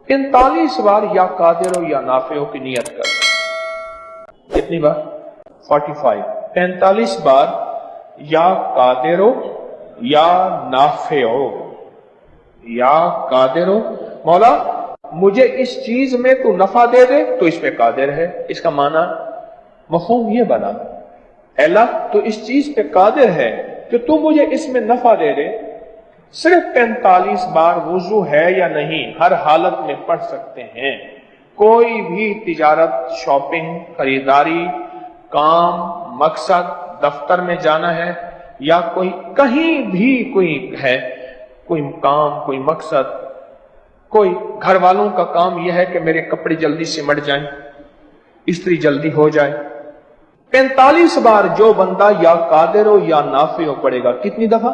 45 بار یا قادر ہو یا نافع ہو کی نیت کرنا. کتنی بار؟ 45. 45 بار یا قادر ہو یا نافع ہو. یا قادر ہو، مولا مجھے اس چیز میں تو نفع دے دے تو اس پہ قادر ہے. اس کا معنی مفہوم یہ بنا، اے اللہ تو اس چیز پہ قادر ہے کہ تو مجھے اس میں نفع دے دے. صرف 45 بار وضو ہے یا نہیں ہر حالت میں پڑھ سکتے ہیں. کوئی بھی تجارت، شاپنگ، خریداری، کام، مقصد، دفتر میں جانا ہے یا کوئی کہیں بھی کوئی ہے، کوئی کام، کوئی مقصد، کوئی گھر والوں کا کام یہ ہے کہ میرے کپڑے جلدی سمٹ جائیں، استری جلدی ہو جائے. 45 بار جو بندہ یا قادر ہو یا نافع ہو پڑے گا. کتنی دفعہ؟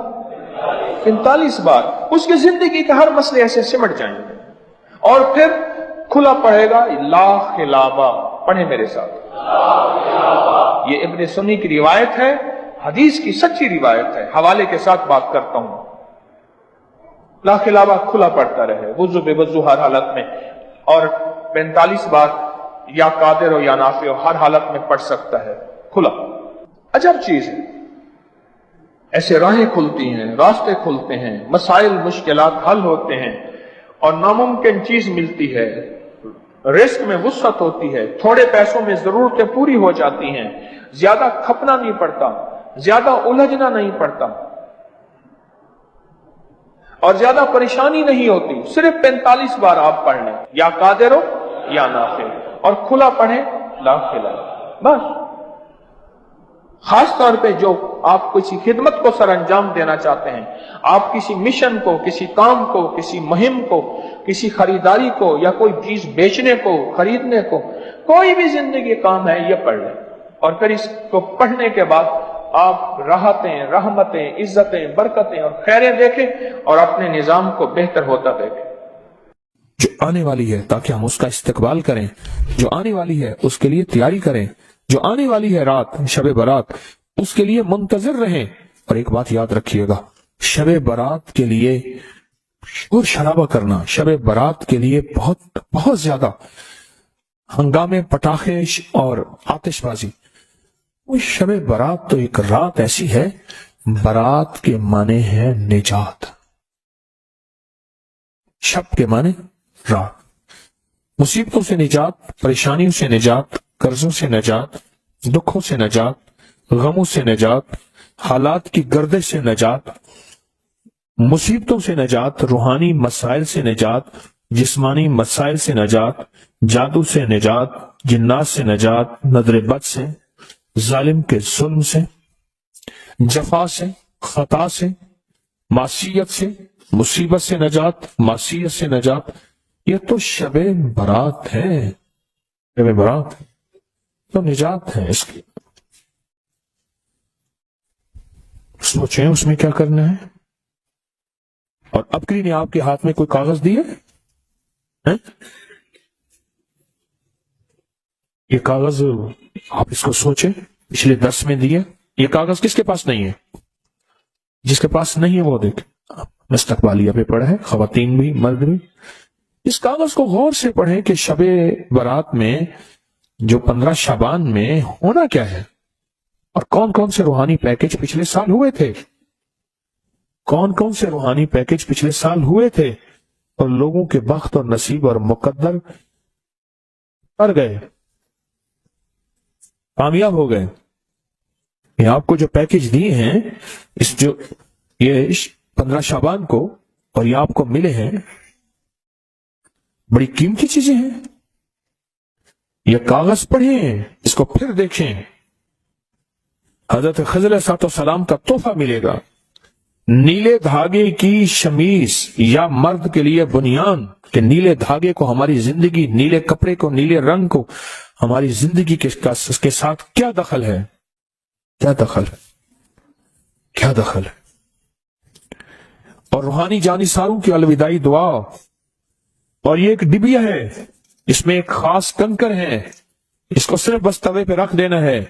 45 بار. اس کی زندگی کے ہر مسئلے ایسے سمٹ جائیں گے. اور پھر کھلا پڑھے گا لا خلابہ. پڑھیں میرے ساتھ. یہ ابن سنی کی روایت ہے، حدیث کی سچی روایت ہے، حوالے کے ساتھ بات کرتا ہوں. لا خلابہ کھلا پڑھتا رہے وضو بے وضو ہر حالت میں، اور 45 بار یا قادر ہو یا نافع ہو ہر حالت میں پڑھ سکتا ہے کھلا. عجب چیز ہے، ایسے راہیں کھلتی ہیں، راستے کھلتے ہیں، مسائل مشکلات حل ہوتے ہیں، اور ناممکن چیز ملتی ہے. رزق میں وسعت ہوتی ہے، تھوڑے پیسوں میں ضرورتیں پوری ہو جاتی ہیں، زیادہ کھپنا نہیں پڑتا، زیادہ الجھنا نہیں پڑتا، اور زیادہ پریشانی نہیں ہوتی. صرف 45 بار آپ پڑھ لیں یا قادر ہو یا نافع، اور کھلا پڑھیں لا خلابہ. بس. خاص طور پہ جو آپ کسی خدمت کو سر انجام دینا چاہتے ہیں، آپ کسی مشن کو، کسی کام کو، کسی مہم کو، کسی خریداری کو، یا کوئی چیز بیچنے کو، خریدنے کو، کوئی بھی زندگی کام ہے یہ پڑھ لیں. اور پھر اس کو پڑھنے کے بعد آپ راحتیں، رحمتیں، عزتیں، برکتیں اور خیریں دیکھیں اور اپنے نظام کو بہتر ہوتا دیکھیں. جو آنے والی ہے تاکہ ہم اس کا استقبال کریں، جو آنے والی ہے اس کے لیے تیاری کریں، جو آنے والی ہے رات شب برات اس کے لیے منتظر رہیں. اور ایک بات یاد رکھیے گا، شب برات کے لیے شور شرابہ کرنا، شب برات کے لیے بہت بہت زیادہ ہنگامے، پٹاخے اور آتش بازی. وہ شب برات تو ایک رات ایسی ہے، برات کے معنی ہے نجات، شب کے معنی رات. مصیبتوں سے نجات، پریشانیوں سے نجات، قرضوں سے نجات، دکھوں سے نجات، غموں سے نجات، حالات کی گردش سے نجات، مصیبتوں سے نجات، روحانی مسائل سے نجات، جسمانی مسائل سے نجات، جادو سے نجات، جنات سے نجات، نظر بد سے، ظالم کے ظلم سے، جفا سے، خطا سے، معصیت سے، مصیبت سے نجات، معصیت سے نجات. یہ تو شب برات ہے، شب برات تو نجات ہے. اس کی سوچیں اس میں کیا کرنا ہے. اور ابکری نے آپ کے ہاتھ میں کوئی کاغذ دیے ہیں؟ یہ کاغذ آپ اس کو سوچیں، پچھلے درس میں دیے. یہ کاغذ کس کے پاس نہیں ہے؟ جس کے پاس نہیں ہے وہ دیکھ، مستقبالیہ پہ پڑھا ہے، خواتین بھی مرد بھی. اس کاغذ کو غور سے پڑھیں کہ شب برات میں جو 15 شعبان میں ہونا کیا ہے، اور کون کون سے روحانی پیکج پچھلے سال ہوئے تھے، کون کون سے روحانی پیکج پچھلے سال ہوئے تھے، اور لوگوں کے بخت اور نصیب اور مقدر پر گئے، کامیاب ہو گئے. یہ آپ کو جو پیکج دیے ہیں اس جو یہ 15 شعبان کو، اور یہ آپ کو ملے ہیں، بڑی قیمتی چیزیں ہیں. یہ کاغذ پڑھیں، اس کو پھر دیکھیں. حضرت خضر علیہ السلام کا تحفہ ملے گا، نیلے دھاگے کی شمیز یا مرد کے لیے بنیان، کہ نیلے دھاگے کو ہماری زندگی، نیلے کپڑے کو، نیلے رنگ کو ہماری زندگی کے ساتھ کیا دخل ہے، کیا دخل ہے، کیا دخل ہے. اور روحانی جانثاروں کی الوداعی دعا. اور یہ ایک ڈبیا ہے، اس میں ایک خاص کنکر ہے، اس کو صرف بس توے پہ رکھ دینا ہے.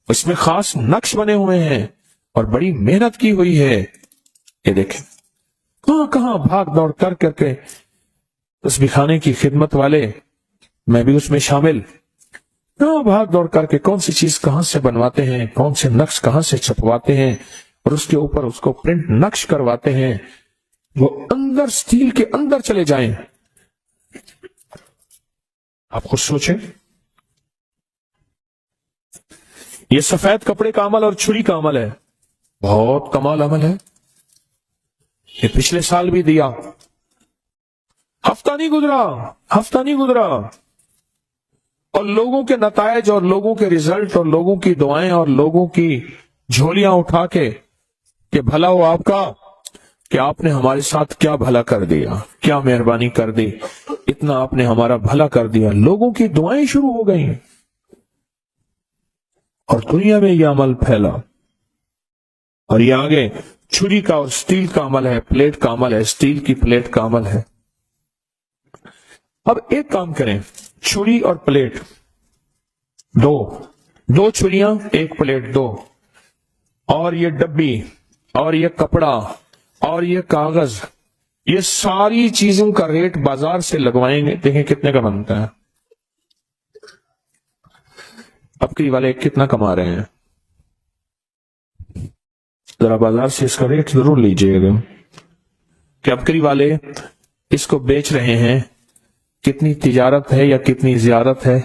اس میں خاص نقش بنے ہوئے ہیں اور بڑی محنت کی ہوئی ہے. یہ دیکھیں کہاں کہاں بھاگ دوڑ کر کے تسبیح خانے کی خدمت والے، میں بھی اس میں شامل، کہاں بھاگ دوڑ کر کے کون سی چیز کہاں سے بنواتے ہیں، کون سے نقش کہاں سے چھپواتے ہیں اور اس کے اوپر اس کو پرنٹ نقش کرواتے ہیں، وہ اندر سٹیل کے اندر چلے جائیں۔ آپ خود سوچیں، یہ سفید کپڑے کا عمل اور چھری کا عمل ہے، بہت کمال عمل ہے۔ یہ پچھلے سال بھی دیا، ہفتہ نہیں گزرا اور لوگوں کے نتائج اور لوگوں کے ریزلٹ اور لوگوں کی دعائیں اور لوگوں کی جھولیاں اٹھا کے کہ بھلا ہو آپ کا، کہ آپ نے ہمارے ساتھ کیا بھلا کر دیا، کیا مہربانی کر دی، اتنا آپ نے ہمارا بھلا کر دیا۔ لوگوں کی دعائیں شروع ہو گئی اور دنیا میں یہ عمل پھیلا، اور یہ آگے چھری کا اور سٹیل کا عمل ہے، پلیٹ کا عمل ہے، سٹیل کی پلیٹ کا عمل ہے۔ اب ایک کام کریں، چھری اور پلیٹ دو چھریاں ایک پلیٹ دو، اور یہ ڈبی اور یہ کپڑا اور یہ کاغذ، یہ ساری چیزوں کا ریٹ بازار سے لگوائیں گے، دیکھیں کتنے کا بنتا ہے۔ ابکری والے کتنا کما رہے ہیں، ذرا بازار سے اس کا ریٹ ضرور لیجئے گا کہ ابکری والے اس کو بیچ رہے ہیں، کتنی تجارت ہے یا کتنی زیارت ہے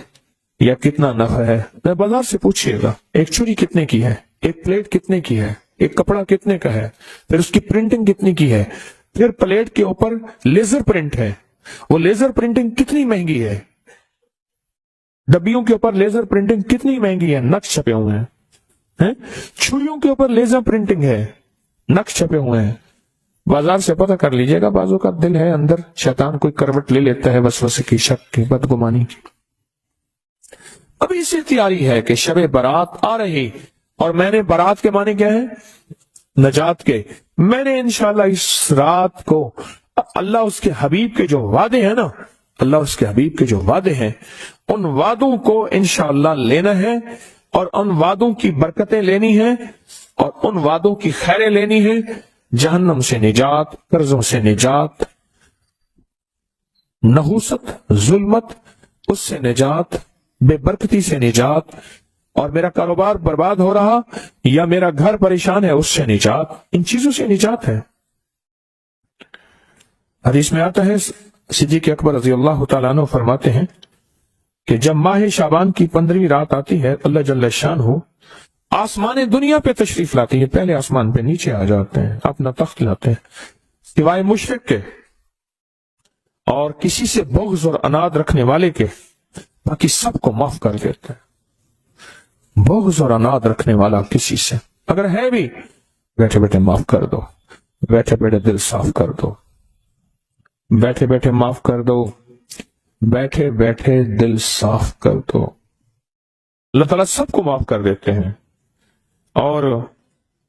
یا کتنا نفع ہے، میں بازار سے پوچھئے گا۔ ایک چھری کتنے کی ہے، ایک پلیٹ کتنے کی ہے، ایک کپڑا کتنے کا ہے، پھر اس کی پرنٹنگ کتنی کی ہے، پھر پلیٹ کے اوپر لیزر پرنٹ ہے، وہ لیزر پرنٹنگ کتنی مہنگی ہے، ڈبیوں کے اوپر لیزر پرنٹنگ کتنی مہنگی ہے، نقش چھپے ہوئے ہیں، چھریوں کے اوپر لیزر پرنٹنگ ہے، نقش چھپے ہوئے ہیں۔ بازار سے پتہ کر لیجئے گا، بازو کا دل ہے اندر شیطان کوئی کروٹ لے لیتا ہے وسوسے کی، شک کی، بدگمانی کی۔ ابھی اسے تیاری ہے کہ شب برات آ رہی، اور میں نے برات کے معنی کیا ہے، نجات کے۔ میں نے انشاءاللہ اس رات کو اللہ اس کے حبیب کے جو وعدے ہیں نا، اللہ اس کے حبیب کے جو وعدے ہیں، ان وعدوں کو انشاءاللہ لینا ہے، اور ان وعدوں کی برکتیں لینی ہیں، اور ان وعدوں کی خیریں لینی ہیں، جہنم سے نجات، قرضوں سے نجات، نحوست، ظلمت، اس سے نجات، بے برکتی سے نجات، اور میرا کاروبار برباد ہو رہا یا میرا گھر پریشان ہے اس سے نجات، ان چیزوں سے نجات ہے۔ حدیث میں آتا ہے، صدیق اکبر رضی اللہ تعالیٰ عنہ فرماتے ہیں کہ جب ماہ شعبان کی 15ویں رات آتی ہے، اللہ جل شانہ آسمان دنیا پہ تشریف لاتی ہے، پہلے آسمان پہ نیچے آ جاتے ہیں، اپنا تخت لاتے ہیں، سوائے مشرک کے اور کسی سے بغض اور اناد رکھنے والے کے، باقی سب کو معاف کر دیتے ہیں۔ بغض اور اناد رکھنے والا کسی سے اگر ہے بھی، بیٹھے بیٹھے معاف کر دو، بیٹھے بیٹھے دل صاف کر دو، بیٹھے بیٹھے معاف کر دو، بیٹھے بیٹھے دل صاف کر دو۔ اللہ تعالیٰ سب کو معاف کر دیتے ہیں۔ اور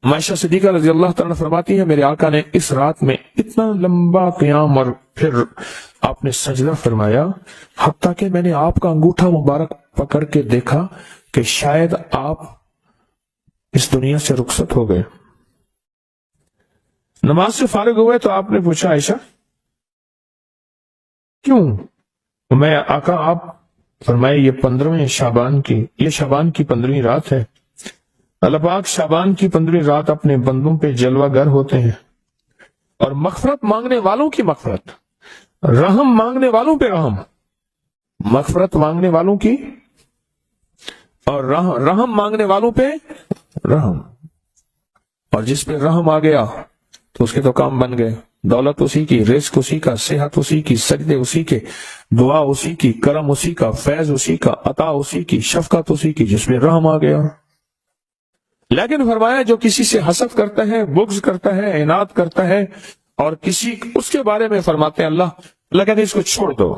عائشہ صدیقہ رضی اللہ تعالیٰ فرماتی ہے، میرے آقا نے اس رات میں اتنا لمبا قیام اور پھر آپ نے سجدہ فرمایا، حتیٰ کہ میں نے آپ کا انگوٹھا مبارک پکڑ کے دیکھا کہ شاید آپ اس دنیا سے رخصت ہو گئے۔ نماز سے فارغ ہوئے تو آپ نے پوچھا، عائشہ کیوں؟ میں آقا، آپ فرمائے یہ 15ویں شعبان کی، یہ شعبان کی 15ویں رات ہے، اللہ پاک شعبان کی 15ویں رات اپنے بندوں پہ جلوہ گر ہوتے ہیں، اور مغفرت مانگنے والوں کی مغفرت، رحم مانگنے والوں پہ رحم، مغفرت مانگنے والوں کی اور رحم مانگنے والوں پہ رحم، اور جس پہ رحم آ گیا تو اس کے تو کام بن گئے، دولت اسی کی، رزق اسی کا، صحت اسی کی، سجدے اسی کے، دعا اسی کی، کرم اسی کا، فیض اسی کا، عطا اسی کی، شفقت اسی کی، جس میں رحم آ گیا۔ لیکن فرمایا جو کسی سے حسد کرتا ہے، بغض کرتا ہے، عناد کرتا ہے، اور کسی اس کے بارے میں فرماتے ہیں اللہ کہتے ہیں اس کو چھوڑ دو،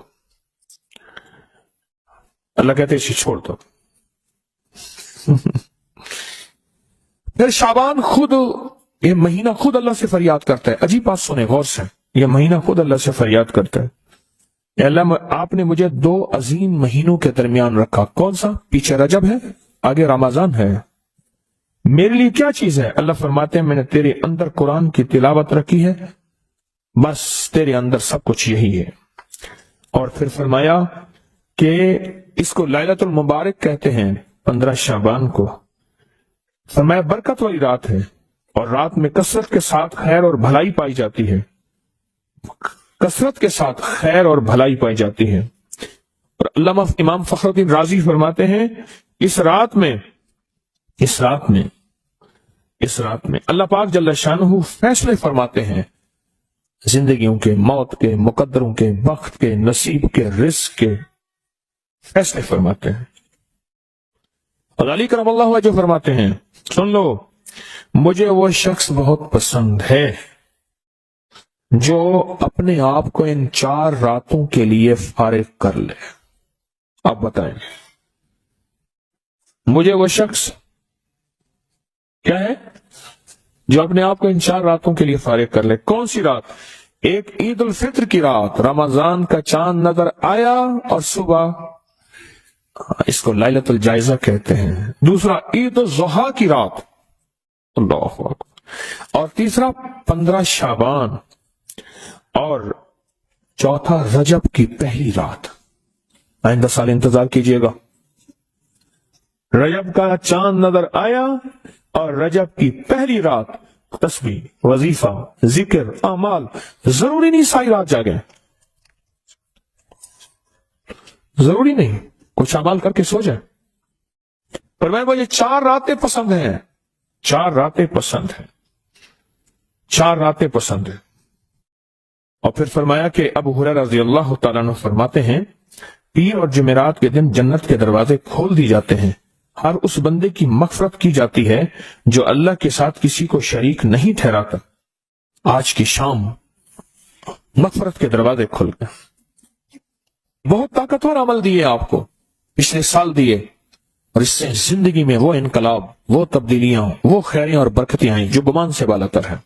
اللہ کہتے ہیں اسے چھوڑ دو۔ پھر شعبان خود، یہ مہینہ خود اللہ سے فریاد کرتا ہے، عجیب بات سنیں غور سے، یہ مہینہ خود اللہ سے فریاد کرتا ہے، اے اللہ آپ نے مجھے 2 عظیم مہینوں کے درمیان رکھا، کون سا؟ پیچھے رجب ہے، آگے رمضان ہے، میرے لیے کیا چیز ہے؟ اللہ فرماتے ہیں میں نے تیرے اندر قرآن کی تلاوت رکھی ہے، بس تیرے اندر سب کچھ یہی ہے۔ اور پھر فرمایا کہ اس کو لیلۃ المبارک کہتے ہیں 15 شعبان کو. فرمایا برکت والی رات ہے اور رات میں کثرت کے ساتھ خیر اور بھلائی پائی جاتی ہے. کثرت کے ساتھ خیر اور بھلائی پائی جاتی ہے. اور علامہ امام فخر الدین رازی فرماتے ہیں اس رات میں اللہ پاک جل شانہ فیصلے فرماتے ہیں زندگیوں کے، موت کے، مقدروں کے، وقت کے، نصیب کے، رزق کے فیصلے فرماتے ہیں. اور علی کرم اللہ وجہ فرماتے ہیں سن لو، مجھے وہ شخص بہت پسند ہے جو اپنے آپ کو ان 4 راتوں کے لیے فارغ کر لے. آپ بتائیں مجھے وہ شخص کیا ہے جو اپنے آپ کو ان 4 راتوں کے لیے فارغ کر لے. کون سی رات؟ ایک عید الفطر کی رات، رمضان کا چاند نظر آیا اور صبح، اس کو لیلۃ الجائزہ کہتے ہیں. دوسرا عید الضحیٰ کی رات، اللہ اکبر. اور تیسرا 15 شعبان. اور چوتھا رجب کی پہلی رات. آئندہ سال انتظار کیجئے گا. رجب کا چاند نظر آیا اور رجب کی پہلی رات تسبیح، وظیفہ، ذکر، اعمال. ضروری نہیں ساری رات جاگیں، ضروری نہیں کچھ اعمال کر کے سو جائیں. پر مجھے 4 راتیں پسند ہیں، 4 راتیں پسند ہیں، 4 راتیں پسند ہیں. اور پھر فرمایا کہ ابو ہریرہ رضی اللہ تعالیٰ عنہ فرماتے ہیں پیر اور جمعرات کے دن جنت کے دروازے کھول دی جاتے ہیں. ہر اس بندے کی مغفرت کی جاتی ہے جو اللہ کے ساتھ کسی کو شریک نہیں ٹھہراتا. آج کی شام مغفرت کے دروازے کھل گئے. بہت طاقتور عمل دیے آپ کو، پچھلے سال دیے، اور اس سے زندگی میں وہ انقلاب، وہ تبدیلیاں، وہ خیریاں اور برکتیں آئیں جو گمان سے بالا تر ہیں.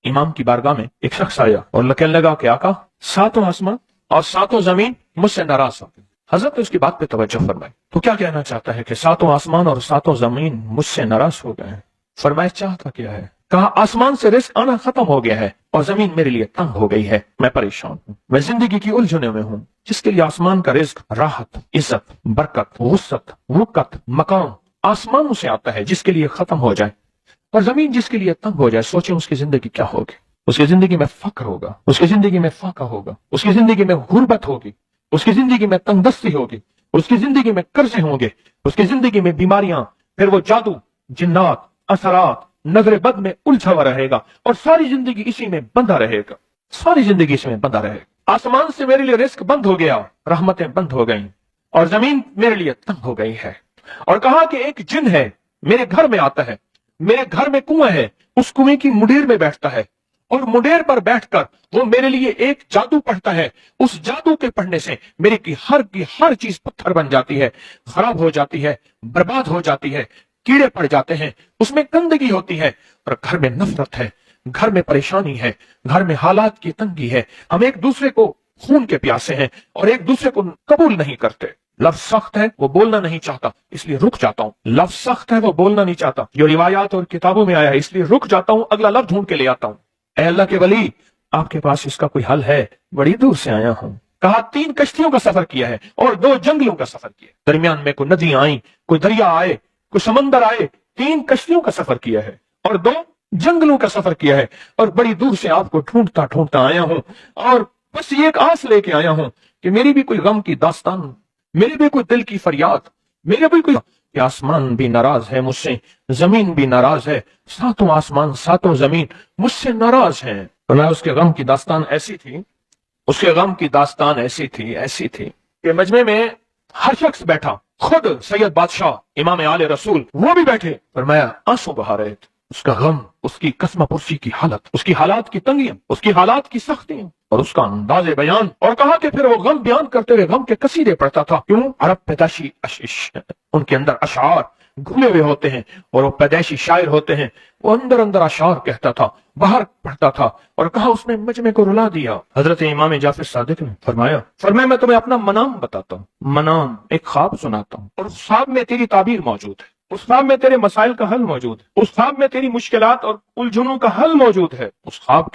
امام کی بارگاہ میں ایک شخص آیا اور کہنے لگا کہ آقا 7 آسمان اور 7 زمین مجھ سے ناراض ہو گئے. حضرت نے اس کی بات پہ توجہ فرمائی. تو کیا کہنا چاہتا ہے کہ 7 آسمان اور 7 زمین مجھ سے ناراض ہو گئے ہیں؟ فرمایا چاہتا کیا ہے؟ کہا آسمان سے رزق آنا ختم ہو گیا ہے اور زمین میرے لیے تنگ ہو گئی ہے. میں پریشان ہوں، میں زندگی کی الجھنوں میں ہوں. جس کے لیے آسمان کا رزق، راحت، عزت، برکت، وسعت، وقت، مقام آسمانوں سے آتا ہے، جس کے لیے ختم ہو جائے، اور زمین جس کے لیے تنگ ہو جائے، سوچیں اس کی زندگی کیا ہوگی. اس کی زندگی میں فقر ہوگا، اس کی زندگی میں فاقہ ہوگا، اس کی زندگی میں غربت ہوگی، اس کی زندگی میں تنگ دستی ہوگی، اس کی زندگی میں قرضے ہوں گے، اس کی زندگی میں بیماریاں، پھر وہ جادو، جنات، اثرات، نظر بد میں الجھا ہوا رہے گا، اور ساری زندگی اسی میں بندھا رہے گا، ساری زندگی اس میں بندھا رہے گا. آسمان سے میرے لیے رزق بند ہو گیا، رحمتیں بند ہو گئیں، اور زمین میرے لیے تنگ ہو گئی ہے. اور کہا کہ ایک جن ہے میرے گھر میں آتا ہے، میرے گھر میں کنواں ہے، اس کنویں کی مڈیر میں بیٹھتا ہے، اور مڈیر پر بیٹھ کر وہ میرے لیے ایک جادو پڑھتا ہے. اس جادو کے پڑھنے سے میری کی ہر چیز پتھر بن جاتی ہے، خراب ہو جاتی ہے، برباد ہو جاتی ہے، کیڑے پڑ جاتے ہیں، اس میں گندگی ہوتی ہے، اور گھر میں نفرت ہے، گھر میں پریشانی ہے، گھر میں حالات کی تنگی ہے. ہم ایک دوسرے کو خون کے پیاسے ہیں اور ایک دوسرے کو قبول نہیں کرتے. لفظ سخت ہے، وہ بولنا نہیں چاہتا، اس لیے رک جاتا ہوں. لفظ سخت ہے، وہ بولنا نہیں چاہتا، جو روایات اور کتابوں میں آیا ہے، اس لیے رک جاتا ہوں، اگلا لفظ ڈھونڈ کے لے آتا ہوں. اے اللہ کے ولی، آپ کے پاس اس کا کوئی حل ہے؟ بڑی دور سے آیا ہوں. کہا 3 کشتیوں کا سفر کیا ہے اور 2 جنگلوں کا سفر کیا ہے. درمیان میں کوئی ندیاں آئیں، کوئی دریا آئے، کوئی سمندر آئے. 3 کشتیوں کا سفر کیا ہے اور 2 جنگلوں کا سفر کیا ہے، اور بڑی دور سے آپ کو ڈھونڈتا آیا ہوں، اور بس یہ ایک آس لے کے آیا ہوں کہ میری بھی کوئی غم کی داستان، میری بھی کوئی دل کی فریاد، میرے بھی کوئی، کہ آسمان بھی ناراض ہے مجھ سے، زمین بھی ناراض ہے، 7 آسمان 7 زمین مجھ سے ناراض ہیں. اس کے غم کی داستان ایسی تھی، اس کے غم کی داستان ایسی تھی کہ مجمع میں ہر شخص بیٹھا، خود سید بادشاہ امام آل رسول وہ بھی بیٹھے. فرمایا آنسو بہا رہے تھے. اس کا غم، اس کی قسمہ پرسی کی حالت، اس کی حالات کی تنگیاں، اس کی حالات کی سختیاں، اور اس کا انداز بیان. اور کہا کہ پھر وہ غم بیان کرتے ہوئے غم کے قصیدے پڑھتا تھا. کیوں؟ عرب پیدائشی ان کے اندر اشعار گھلے ہوئے ہوتے ہیں، اور وہ پیدائشی شاعر ہوتے ہیں. وہ اندر اشعار کہتا تھا، باہر پڑھتا تھا. اور کہا اس نے مجمع کو رلا دیا. حضرت امام جعفر صادق نے فرمایا میں تمہیں اپنا منام بتاتا ہوں. منام ایک خواب سناتا ہوں، اور اس خواب میں تیری تعبیر موجود ہے، اس خواب میں تیرے مسائل کا حل موجود ہے، اس خواب میں تیری مشکلات اور الجھنوں کا حل موجود ہے. اس خواب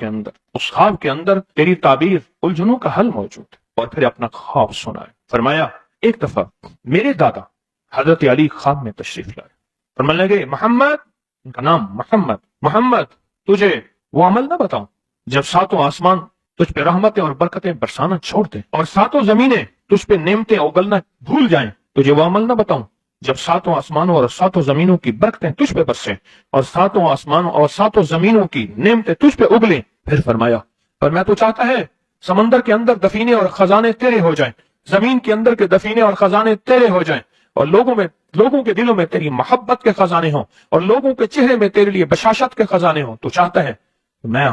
کے اندر تیری تعبیر، الجھنوں کا حل موجود ہے. اور پھر اپنا خواب سنائے. فرمایا ایک دفعہ میرے دادا حضرت علی خواب میں تشریف لائے. فرمانے لگے محمد، ان کا نام محمد تجھے وہ عمل نہ بتاؤں جب ساتوں آسمان تجھ پہ رحمتیں اور برکتیں برسانا چھوڑ دیں اور ساتوں زمینیں تجھ پہ نعمتیں اگلنا بھول جائیں. تجھے وہ عمل نہ بتاؤں جب ساتوں آسمانوں اور ساتوں زمینوں کی برکتیں تجھ پہ برسیں اور ساتوں آسمانوں اور ساتوں زمینوں کی نعمتیں تجھ پہ اگلیں. پھر فرمایا اور میں تو چاہتا ہے سمندر کے اندر دفینے اور خزانے تیرے ہو جائیں، زمین کے اندر کے دفینے اور خزانے تیرے ہو جائیں، اور لوگوں کے دلوں میں تیری محبت کے خزانے ہوں اور لوگوں کے چہرے میں تیرے لیے بشاشت کے خزانے ہوں. تو چاہتا ہے؟ میں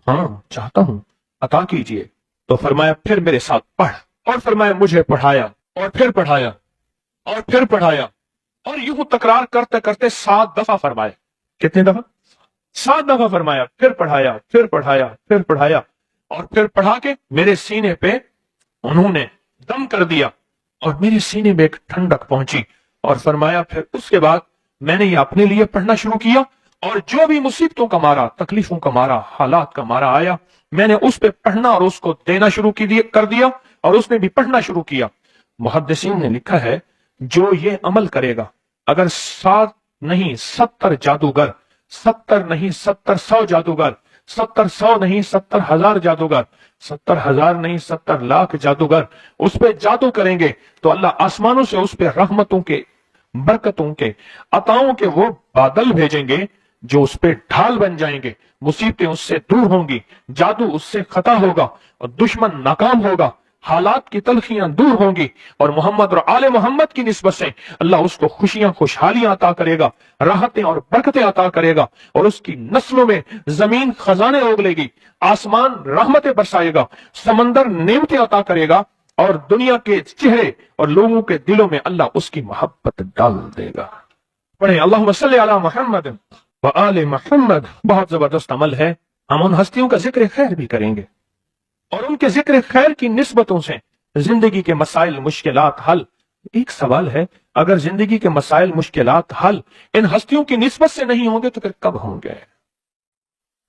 ہاں چاہتا ہوں، عطا کیجئے. تو فرمایا پھر میرے ساتھ پڑھ، اور فرمایا مجھے پڑھایا اور پھر پڑھایا اور پھر پڑھایا، اور یوں تکرار کرتے کرتے 7 دفعہ فرمایا. کتنے دفعہ؟ 7 دفعہ فرمایا. پھر پڑھایا پھر پڑھایا پھر پڑھایا، اور پھر پڑھا کے میرے سینے پہ انہوں نے دم کر دیا اور میرے سینے میں ایک ٹھنڈک پہنچی. اور فرمایا پھر اس کے بعد میں نے یہ اپنے لیے پڑھنا شروع کیا، اور جو بھی مصیبتوں کا مارا، تکلیفوں کا مارا، حالات کا مارا آیا، میں نے اس پہ پڑھنا اور اس کو دینا شروع کر دیا، اور اس نے بھی پڑھنا شروع کیا. محدثین نے لکھا ہے جو یہ عمل کرے گا، اگر 7 نہیں 70 جادوگر، 70 نہیں 100 جادوگر، 100 نہیں 70,000 جادوگر، 70,000 نہیں 70 لاکھ جادوگر اس پہ جادو کریں گے تو اللہ آسمانوں سے اس پہ رحمتوں کے، برکتوں کے، عطاؤں کے وہ بادل بھیجیں گے جو اس پہ ڈھال بن جائیں گے. مصیبتیں اس سے دور ہوں گی، جادو اس سے خطا ہوگا اور دشمن ناکام ہوگا، حالات کی تلخیاں دور ہوں گی، اور محمد اور آل محمد کی نسبت سے اللہ اس کو خوشیاں، خوشحالیاں عطا کرے گا، راحتیں اور برکتیں عطا کرے گا، اور اس کی نسلوں میں زمین خزانے اگلے گی، آسمان رحمتیں برسائے گا، سمندر نعمتیں عطا کرے گا، اور دنیا کے چہرے اور لوگوں کے دلوں میں اللہ اس کی محبت ڈال دے گا. پڑھیں اللہم صلی علی محمد وآل محمد. بہت زبردست عمل ہے. ہم ان ہستیوں کا ذکر خیر بھی کریں گے، اور ان کے ذکر خیر کی نسبتوں سے زندگی کے مسائل، مشکلات حل. ایک سوال ہے، اگر زندگی کے مسائل، مشکلات حل ان ہستیوں کی نسبت سے نہیں ہوں گے تو پھر کب ہوں گے؟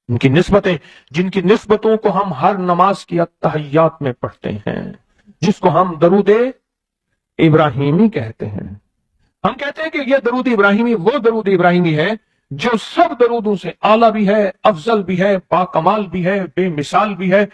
ان کی نسبتیں، جن کی نسبتوں کو ہم ہر نماز کی التحیات میں پڑھتے ہیں، جس کو ہم درود ابراہیمی کہتے ہیں. ہم کہتے ہیں کہ یہ درود ابراہیمی وہ درود ابراہیمی ہے جو سب درودوں سے اعلیٰ بھی ہے، افضل بھی ہے، باکمال بھی ہے، بے مثال بھی ہے،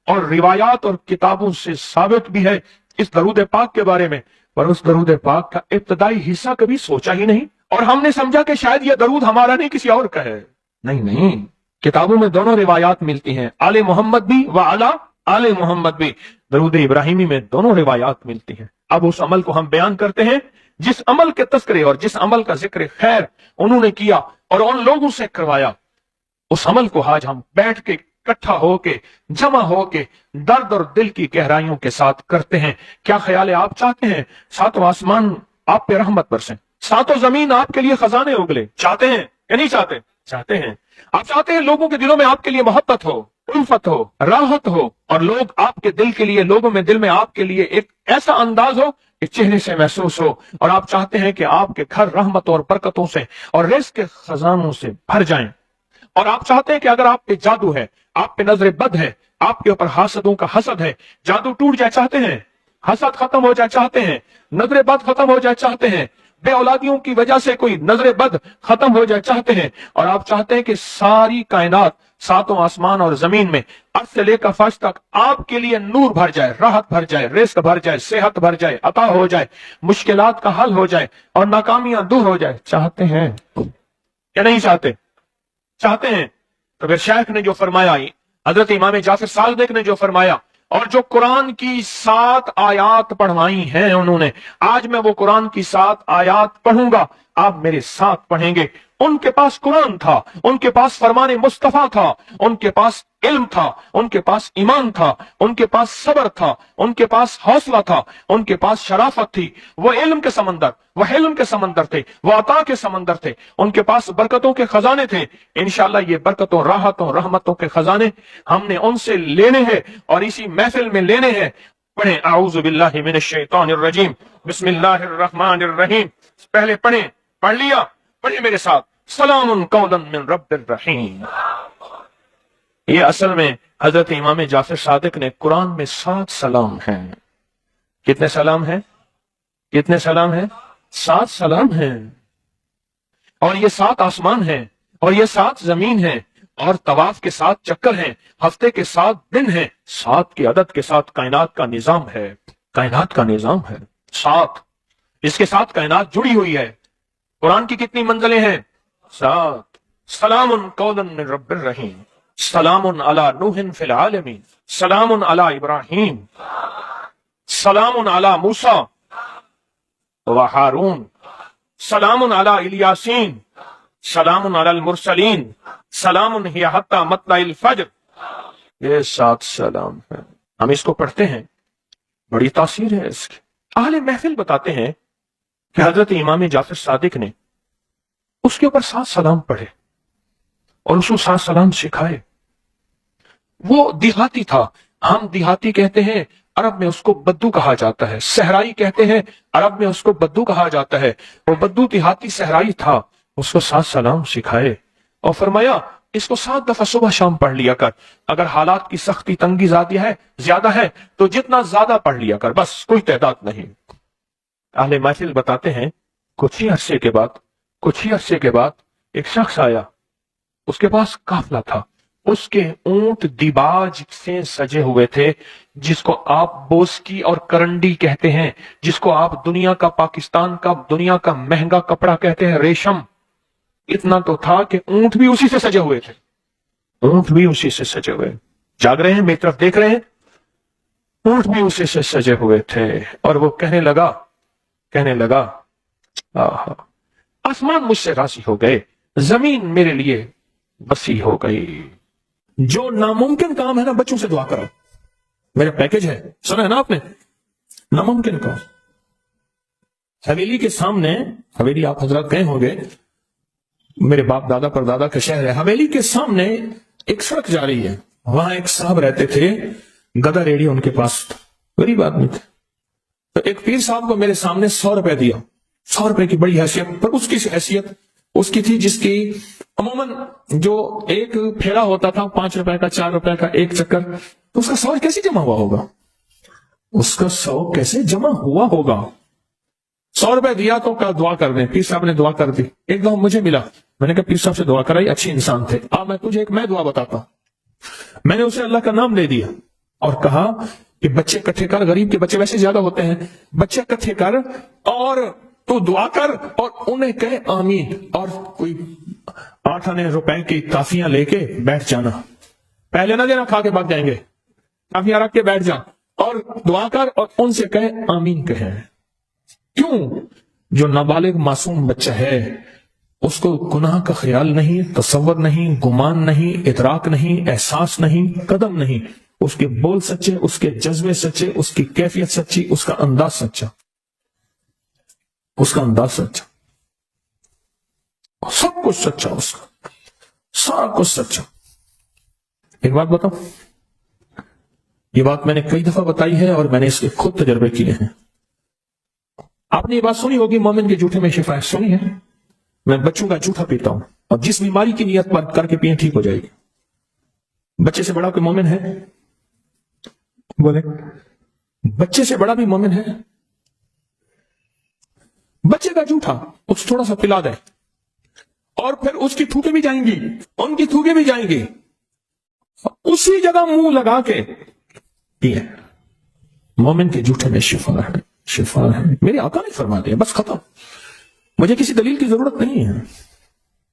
اور روایات اور کتابوں سے ثابت بھی ہے اس درود پاک کے بارے میں. پر اس درود پاک کا ابتدائی حصہ کبھی سوچا ہی نہیں، اور ہم نے سمجھا کہ شاید یہ درود ہمارا نہیں، کسی اور کا ہے. نہیں، کتابوں میں دونوں روایات ملتی ہیں، آل محمد بھی و علی آل محمد بھی. درود ابراہیمی میں دونوں روایات ملتی ہیں. اب اس عمل کو ہم بیان کرتے ہیں جس عمل کے تذکرے اور جس عمل کا ذکر خیر انہوں نے کیا اور ان لوگوں سے کروایا. اس عمل کو آج ہم بیٹھ کے اکٹھا ہو کے، جمع ہو کے، درد اور دل کی گہرائیوں کے ساتھ کرتے ہیں. کیا خیال ہے؟ آپ چاہتے ہیں ساتوں آسمان آپ پہ رحمت برسیں، ساتوں زمین آپ کے لیے خزانے اگلے؟ چاہتے ہیں یا نہیں چاہتے؟ چاہتے ہیں. آپ چاہتے ہیں لوگوں کے دلوں میں آپ کے لیے محبت ہو، الفت ہو، راحت ہو، اور لوگ آپ کے دل کے لیے، لوگوں میں دل میں آپ کے لیے ایک ایسا انداز ہو کہ چہرے سے محسوس ہو، اور آپ چاہتے ہیں کہ آپ کے گھر رحمتوں اور برکتوں سے اور رزق کے خزانوں سے بھر جائیں. اور آپ چاہتے ہیں کہ اگر آپ پہ جادو ہے، آپ پہ نظر بد ہے، آپ کے اوپر حاسدوں کا حسد ہے، جادو ٹوٹ جائے چاہتے ہیں، حسد ختم ہو جائے چاہتے ہیں، نظر بد ختم ہو جائے چاہتے ہیں، بے اولادیوں کی وجہ سے کوئی نظر بد ختم ہو جائے چاہتے ہیں، اور آپ چاہتے ہیں کہ ساری کائنات، ساتوں آسمان اور زمین میں عرش سے لے کر فرش تک آپ کے لیے نور بھر جائے، راحت بھر جائے، رزق بھر جائے، صحت بھر جائے، عطا ہو جائے، مشکلات کا حل ہو جائے اور ناکامیاں دور ہو جائے. چاہتے ہیں یا نہیں چاہتے؟ چاہتے ہیں. تو پھر شیخ نے جو فرمایا، حضرت امام جعفر صادق نے جو فرمایا، اور جو قرآن کی 7 آیات پڑھوائی ہیں انہوں نے، آج میں وہ قرآن کی 7 آیات پڑھوں گا، آپ میرے ساتھ پڑھیں گے. ان کے پاس قرآن تھا، ان کے پاس فرمان مصطفیٰ تھا، ان کے پاس علم تھا، ان کے پاس ایمان تھا، ان کے پاس صبر تھا، ان کے پاس حوصلہ تھا، ان کے پاس شرافت تھی. وہ علم کے سمندر، وہ حلم کے سمندر تھے، وہ عطا کے سمندر تھے، ان کے پاس برکتوں کے خزانے تھے. انشاءاللہ یہ برکتوں، راحتوں، رحمتوں کے خزانے ہم نے ان سے لینے ہیں اور اسی محفل میں لینے ہیں. پڑھیں اعوذ باللہ من الشیطان الرجیم، بسم اللہ الرحمن الرحیم. پہلے پڑھیں، پڑھ لیا؟ پڑھیں میرے ساتھ، سلام قولا من رب الرحیم. یہ اصل میں حضرت امام جعفر صادق نے قرآن میں 7 سلام ہیں. کتنے سلام ہیں؟ کتنے سلام ہیں؟ 7 سلام ہیں. اور یہ 7 آسمان ہیں اور یہ 7 زمین ہیں اور طواف کے 7 چکر ہیں، ہفتے کے 7 دن ہیں، 7 کی عدد کے ساتھ کائنات کا نظام ہے. کائنات کا نظام ہے 7، اس کے ساتھ کائنات جڑی ہوئی ہے. قرآن کی کتنی منزلیں ہیں؟ 7. سلام قولا من رب الرحیم، سلام علی نوح فی العالمین، سلام علی ابراہیم، سلام علی موسیٰ و ہارون، سلام علی الیاسین، سلام علی المرسلین، سلام ہی حتی مطلع الفجر. یہ 7 سلام ہیں. ہم اس کو پڑھتے ہیں، بڑی تاثیر ہے اس کی. اہل محفل بتاتے ہیں کہ حضرت امام جعفر صادق نے اس کے اوپر 7 سلام پڑھے اور اس کو 7 سلام سکھائے. وہ دیہاتی تھا، ہم دیہاتی کہتے ہیں، عرب میں اس کو بدو کہا جاتا ہے. صحرائی کہتے ہیں، عرب میں اس کو بدو کہا جاتا ہے. وہ بدو دیہاتی صحرائی تھا. اس کو 7 سلام سکھائے اور فرمایا اس کو 7 دفعہ صبح شام پڑھ لیا کر. اگر حالات کی سختی تنگی زیادہ ہے تو جتنا زیادہ پڑھ لیا کر، بس کوئی تعداد نہیں. اہل محفل بتاتے ہیں کچھ ہی عرصے کے بعد ایک شخص آیا. اس کے پاس قافلہ تھا. اس کے اونٹ دیباج سے سجے ہوئے تھے، جس کو آپ بوسکی اور کرنڈی کہتے ہیں، جس کو آپ پاکستان کا دنیا کا مہنگا کپڑا کہتے ہیں، ریشم. اتنا تو تھا کہ اونٹ بھی اسی سے سجے ہوئے تھے. اونٹ بھی اسی سے سجے ہوئے. جاگ رہے ہیں، میری طرف دیکھ رہے ہیں. اونٹ بھی اسی سے سجے ہوئے تھے. اور وہ کہنے لگا آسمان مجھ سے راضی ہو گئے، زمین میرے لیے وسیع ہو گئی. جو ناممکن کام ہے نا، بچوں سے دعا کرو. میرا پیکج ہے، سنا ہے نا آپ نے؟ ناممکن کام. حویلی کے سامنے، حویلی آپ حضرات گئے ہوں گے، میرے باپ دادا پر دادا کا شہر ہے. حویلی کے سامنے ایک سڑک جا رہی ہے. وہاں ایک صاحب رہتے تھے، گدا ریڑھی ان کے پاس، غریب آدمی تھے. تو ایک پیر صاحب کو میرے سامنے 100 روپے دیا. 100 روپے کی بڑی حیثیت، پر اس کی حیثیت اس کی تھی جس کی عموماً جو ایک پھیرا ہوتا تھا 5 روپے کا، 4 روپے کا ایک چکر، تو اس کا 100 کیسے جمع ہوا ہوگا؟ 100 روپے دیا تو کہا دعا کر دیں. پیر صاحب نے دعا کر دی. ایک دم مجھے ملا، میں نے کہا پیر صاحب سے دعا کرائی، اچھی انسان تھے. میں تجھے ایک دعا بتاتا ہوں. میں نے اسے اللہ کا نام لے دیا اور کہا کہ بچے اکٹھے کر، غریب کے بچے ویسے زیادہ ہوتے ہیں، بچے اکٹھے کر اور تو دعا کر اور انہیں کہے آمین. اور کوئی 8 آنے روپے کی ٹافیاں لے کے بیٹھ جانا. پہلے نہ دینا، کھا کے بھاگ جائیں گے. ٹافیاں رکھ کے بیٹھ جا اور دعا کر اور ان سے کہے آمین کہیں. کیوں؟ جو نابالغ معصوم بچہ ہے اس کو گناہ کا خیال نہیں، تصور نہیں، گمان نہیں، ادراک نہیں، احساس نہیں، قدم نہیں. اس کے بول سچے، اس کے جذبے سچے، اس کی کیفیت سچی، اس کا انداز سچا، سب کچھ سچا، اس کا سارا کچھ سچا. ایک بات بتاؤں، یہ بات میں نے کئی دفعہ بتائی ہے اور میں نے اس کے خود تجربے کیے ہیں. آپ نے یہ بات سنی ہوگی، مومن کے جھوٹے میں شفا ہے. سنی ہے؟ میں بچوں کا جھوٹا پیتا ہوں اور جس بیماری کی نیت پر کر کے پیئیں ٹھیک ہو جائے گی. بچے سے بڑا کوئی مومن ہے؟ بولے. بچے سے بڑا بھی مومن ہے؟ بچے کا جھوٹا اس تھوڑا سا پلا دے اور پھر اس کی تھوکیں بھی جائیں گی، ان کی تھوکیں بھی جائیں گی، اسی جگہ منہ لگا کے پیئے. مومن کے جھوٹے میں شفا ہے. میرے آقا نے فرما دیا، بس ختم. مجھے کسی دلیل کی ضرورت نہیں ہے.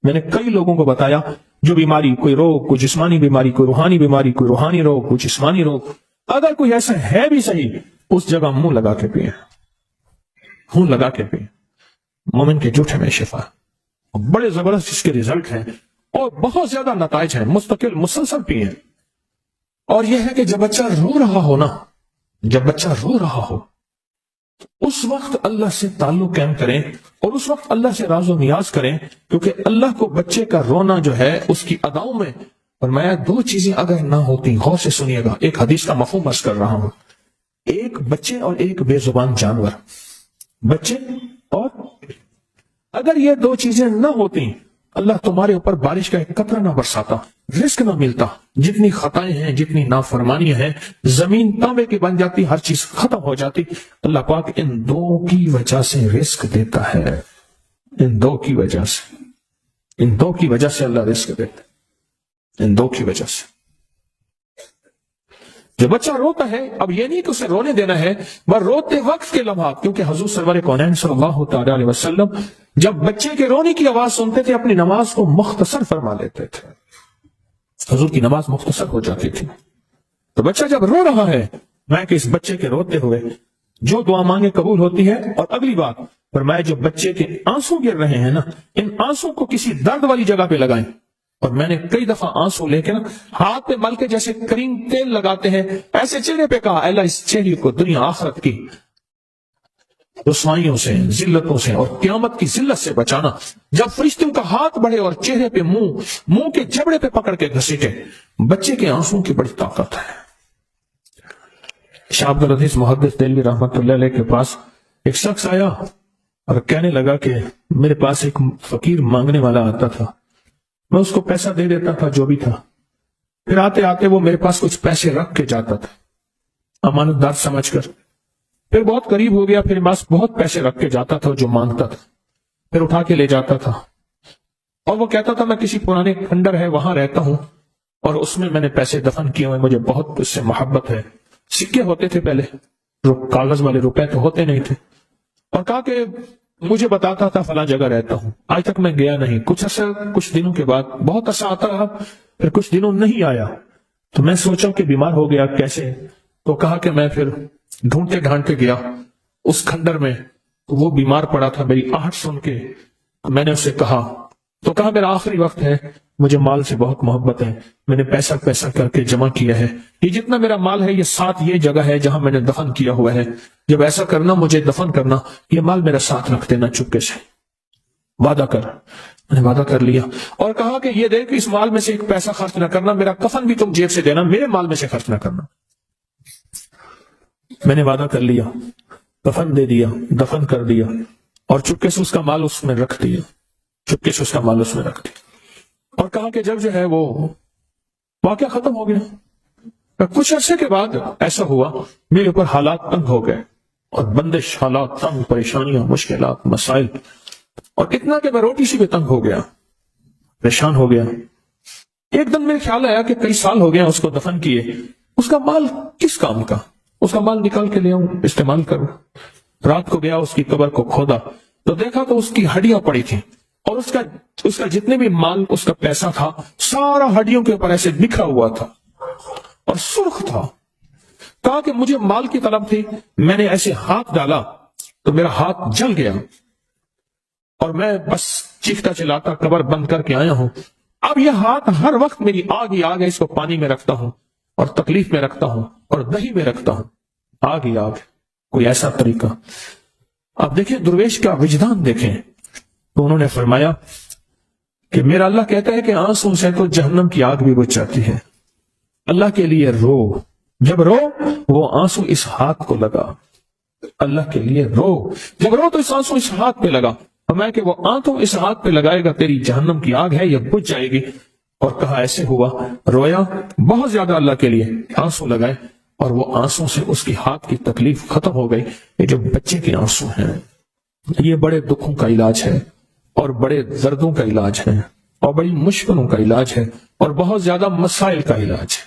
میں نے کئی لوگوں کو بتایا جو بیماری، کوئی روگ، کوئی جسمانی بیماری، کوئی روحانی بیماری، کوئی روحانی روگ، کوئی جسمانی روگ، اگر کوئی ایسا ہے بھی صحیح، اس جگہ منہ لگا کے پیئے. مومن کے جھوٹے میں شفا. بڑے زبردست اس کے ریزلٹ ہیں اور بہت زیادہ نتائج ہیں. مستقل مسلسل پیئے. اور یہ ہے کہ جب بچہ رو رہا ہو اس وقت اللہ سے تعلق قائم کریں اور اس وقت اللہ سے راز و نیاز کریں، کیونکہ اللہ کو بچے کا رونا جو ہے اس کی اداؤں میں فرمایا 2 چیزیں اگر نہ ہوتی، غور سے سنیے گا، ایک حدیث کا مفہوم عرض کر رہا ہوں. ایک بچے اور ایک بے زبان جانور. بچے اور اگر یہ 2 چیزیں نہ ہوتی، اللہ تمہارے اوپر بارش کا ایک قطرہ نہ برساتا. رزق نہ ملتا، جتنی خطائیں ہیں، جتنی نافرمانیاں ہیں، زمین تانبے کی بن جاتی، ہر چیز ختم ہو جاتی، اللہ پاک ان دو کی وجہ سے رزق دیتا ہے، ان دو کی وجہ سے، ان دو کی وجہ سے اللہ رزق دیتا ہے، ان دو کی وجہ سے۔ جو بچہ روتا ہے، اب یہ نہیں کہ اسے رونے دینا ہے، بس روتے وقت کے لمحات، کیونکہ حضور سرور کونین صلی اللہ تعالی علیہ وسلم جب بچے کے رونے کی آواز سنتے تھے اپنی نماز کو مختصر فرما لیتے تھے، حضور کی نماز مختصر ہو جاتی تھی۔ تو بچہ جب رو رہا ہے، میں کہ اس بچے کے روتے ہوئے جو دعا مانگے قبول ہوتی ہے، اور اگلی بات فرمایا جو بچے کے آنسو گر رہے ہیں نا، ان آنسو کو کسی درد والی جگہ پہ لگائیں۔ اور میں نے کئی دفعہ آنسو لے کے نا ہاتھ پہ مل کے جیسے کریم تیل لگاتے ہیں ایسے چہرے پہ کہا، اللہ اس چہرے کو دنیا آخرت کی رسوائیوں سے، ذلتوں سے اور قیامت کی ذلت سے بچانا۔ جب فرشتوں کا ہاتھ بڑھے اور چہرے پہ منہ کے جبڑے پہ پکڑ کے گھسیٹے، بچے کے آنسوں کی بڑی طاقت ہے۔ شاہ عبدالعزیز محدث دہلوی رحمۃ اللہ علیہ کے پاس ایک شخص آیا اور کہنے لگا کہ میرے پاس ایک فقیر مانگنے والا آتا تھا، میں اس کو پیسہ دے دیتا تھا جو بھی تھا، پھر آتے آتے وہ میرے پاس کچھ پیسے رکھ کے جاتا تھا امانت دار سمجھ کر، پھر بہت قریب ہو گیا، پھر بس بہت پیسے رکھ کے جاتا تھا جو مانگتا تھا، پھر اٹھا کے لے جاتا تھا، اور وہ کہتا تھا میں کسی پرانے کھنڈر ہے وہاں رہتا ہوں اور اس میں نے پیسے دفن کیے ہوئے، مجھے بہت اس سے محبت ہے۔ سکے ہوتے تھے پہلے، کاغذ والے روپے تو ہوتے نہیں تھے، اور کہا کہ مجھے بتاتا تھا فلاں جگہ رہتا ہوں، آج تک میں گیا نہیں۔ کچھ دنوں کے بعد بہت عرصہ آتا رہا، پھر کچھ دنوں نہیں آیا، تو میں سوچا کہ بیمار ہو گیا کیسے، تو کہا کہ میں پھر ڈھونڈتے ڈھانڈتے گیا اس کھنڈر میں، تو وہ بیمار پڑا تھا، میری آہٹ سن کے میں نے اسے کہا، تو کہا میرا آخری وقت ہے، مجھے مال سے بہت محبت ہے، میں نے پیسہ کر کے جمع کیا ہے، یہ جتنا میرا مال ہے یہ ساتھ یہ جگہ ہے جہاں میں نے دفن کیا ہوا ہے، جب ایسا کرنا مجھے دفن کرنا، یہ مال میرا ساتھ رکھ دینا چپکے سے، وعدہ کر۔ میں نے وعدہ کر لیا، اور کہا کہ یہ دیکھ اس مال میں سے ایک پیسہ خرچ نہ کرنا، میرا کفن بھی تم جیب سے دینا، میرے مال میں سے خرچ نہ کرنا۔ میں نے وعدہ کر لیا، کفن دے دیا، دفن کر دیا، اور چپکے سے اس کا مال اس میں رکھ دیا، چپکے سے اس کا مال اس میں رکھ دیا، اور کہا کہ جب جو ہے وہ واقعہ ختم ہو گیا، کچھ عرصے کے بعد ایسا ہوا میرے اوپر حالات تنگ ہو گئے، اور بندش حالات، تنگ، پریشانیاں، مشکلات، مسائل، اور اتنا کہ میں روٹی سے بھی تنگ ہو گیا، پریشان ہو گیا۔ ایک دن میرے خیال آیا کہ کئی سال ہو گیا اس کو دفن کیے، اس کا مال کس کام کا، اس کا مال نکال کے لے آؤں، استعمال کروں۔ رات کو گیا اس کی قبر کو کھودا تو دیکھا تو اس کی ہڈیاں پڑی تھیں، اور اس کا جتنے بھی مال، اس کا پیسہ تھا، سارا ہڈیوں کے اوپر ایسے بکھرا ہوا تھا اور سرخ تھا۔ کہا کہ مجھے مال کی طلب تھی، میں نے ایسے ہاتھ ڈالا تو میرا ہاتھ جل گیا، اور میں بس چیختا چلاتا قبر بند کر کے آیا ہوں۔ اب یہ ہاتھ ہر وقت میری آگ ہی آگ ہے، اس کو پانی میں رکھتا ہوں اور تکلیف میں رکھتا ہوں اور دہی میں رکھتا ہوں، آگ ہی آگ، کوئی ایسا طریقہ۔ اب دیکھیں درویش کا وجدان دیکھیں، تو انہوں نے فرمایا کہ میرا اللہ کہتا ہے کہ آنسوں سے تو جہنم کی آگ بھی بجھ جاتی ہے، اللہ کے لیے رو، جب رو وہ آنسو اس ہاتھ کو لگا، اللہ کے لیے رو، جب رو تو اس آنسو اس ہاتھ پہ لگا، فرمایا کہ وہ آنسو اس ہاتھ پہ لگائے گا، تیری جہنم کی آگ ہے یہ بجھ جائے گی۔ اور کہا ایسے ہوا، رویا بہت زیادہ اللہ کے لیے، آنسو لگائے، اور وہ آنسو سے اس کی ہاتھ کی تکلیف ختم ہو گئی۔ یہ جو بچے کے آنسو ہیں یہ بڑے دکھوں کا علاج ہے، اور بڑے دردوں کا علاج ہے، اور بڑی مشکلوں کا علاج ہے، اور بہت زیادہ مسائل کا علاج ہے۔